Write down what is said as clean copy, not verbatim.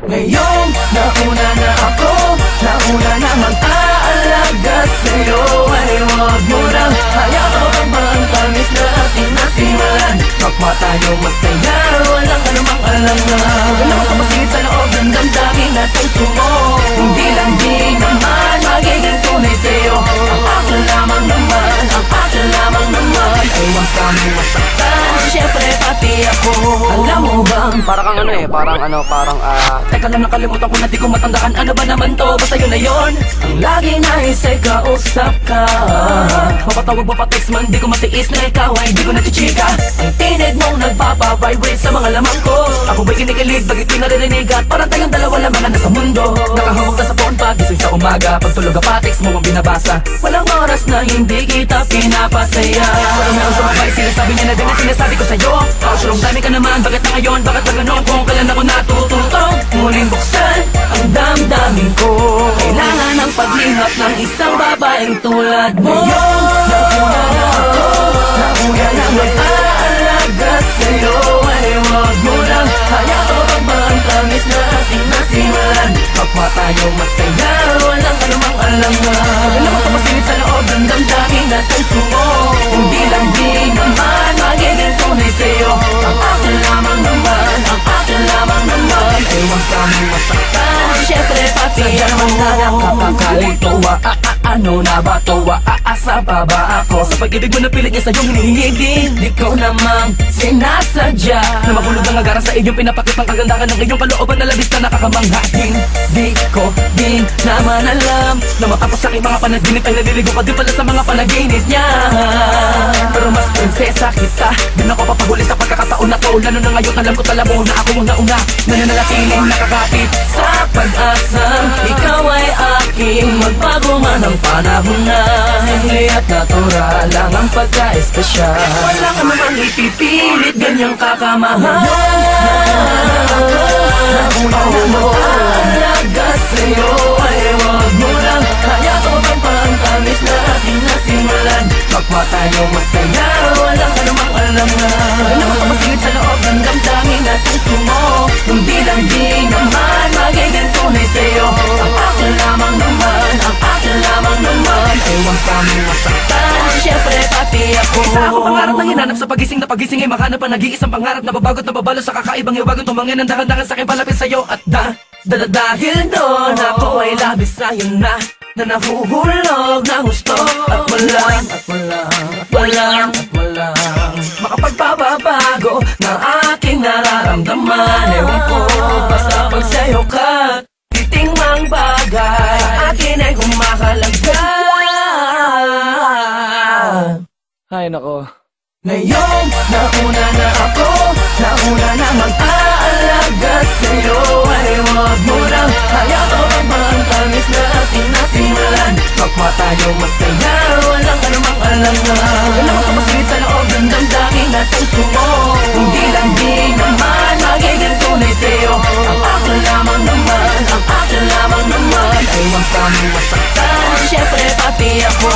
Ngayong nauna na ako, nauna na mag-aalaga sa'yo, ay huwag mo nang hayaan ang tamis na ating nasimulan. Kapwa tayo masaya, walang anumang alangan. Walang kapasingit sa loob ng damdamin at puso mo. Hindi lang di naman magiging tunay sa'yo. Ang akin lamang naman, ang akin lamang naman, ay huwag kami masaktan, syempre pati ako. Alam mo bang, Parang teka lang, nakalimutan ko na di ko matandakan. Ano ba naman to? Basta yun na yun. Ang lagi nais ay kausap ka. Mapatawag mo pa text man, di ko matiis na ikaw ay di ko nachichika. Ang tinig mong nagpapavibrate sa mga lamang ko. Ako ba'y kinikilig, bagit di naririnig at parang tayong dalawa lamang na nasa mundo. Nakahawak na sa phone pag gising sa umaga, pagtulog ka pa text mo ang binabasa. Walang oras na hindi kita pinapasaya. Pero meron sa mabay, sinasabi niya na din ang sinasabi ko sa'yo. Pausulong dami ka naman, bakit na ngayon, bakit na ganon? Kung kailan ako natututong muling buksan ang damdamin ko. Kailangan ng paglihap ng isang babaeng tulad mo. Ngayon, nauna na ako, nauna na mag-aalaga sa'yo, ay huwag mo lang hayaan ba ang tamis na ating nasimulan. Kapwa tayo masaya, walang anumang alangan. Walang kapasingit sa loob ng damdamin at puso mo. Hindi lang di naman magiging tunay sa'yo. Ang akin lamang naman, ang akin lamang naman, ay huwag kami masaktan, syempre pati ako. Nakakakalito, ano na ba to? Aasa pa ba ako? Sa pag-ibig mo na pilit niya sa'yong hinihingi din. Di ko namang sinasadya na makulog ang agaran sa iyong pinapakit ng kagandahan ng iyong kalooban na labis na nakakamanghain. Di ko din naman alam na matapos sa aking mga panaginip ay naliligo ka din pala sa mga panaginip niya. Pero mas prinsesa kita, din ako papahuli sa pagkakataon na to. Lalo na ngayon alam ko tala mo na ako una-una nananatiling nakakapit sa pag-asang ikaw ay aking magbago man ang panahon na. Simple at natural lang ang pagka-espesyal. Walang anumang ipipilit, ganyang kakamahal. Nauna na mag-aalaga sa'yo, ay huwag mo lang hayaan ang tamis na ating nasimulan. Kapwa tayo masaya, walang anumang alangan. Walang kapasingit sa loob ng damdamin at puso mo. Hindi lang di naman magiging tunay sa'yo. Ang akin lamang naman, ang akin lamang naman, ay huwag kami masaktan, syempre pati ako. Isa ako pangarap na hinanap sa pagising na pagising ay makahanap ang nag-iisang pangarap na babagot na babalo sa kakaibang iwagon. Tumangin ang dahan-dahan sa akin palapit sa'yo at dahil doon ako ay labis sa'yo na nahuhulog ng gusto. At walang makapagpapabago ng aking nararamdaman. Ewan ko, basta pag sa'yo ka titing mang bagay, akin ay kumakalaga. Ay nako. Ngayon, nauna na ako, nauna na mag-aalaga sa'yo, ay huwag mo nang hayaan ba ang tamis na ating nasimulan. Kapwa tayo masaya, walang anumang alangan. Walang kapasingit sa loob ng damdamin at puso mo. Hindi lang di naman magiging tunay sa'yo. Ang akin lamang naman, ang akin lamang naman, ay huwag kami masaktan, syempre pati ako.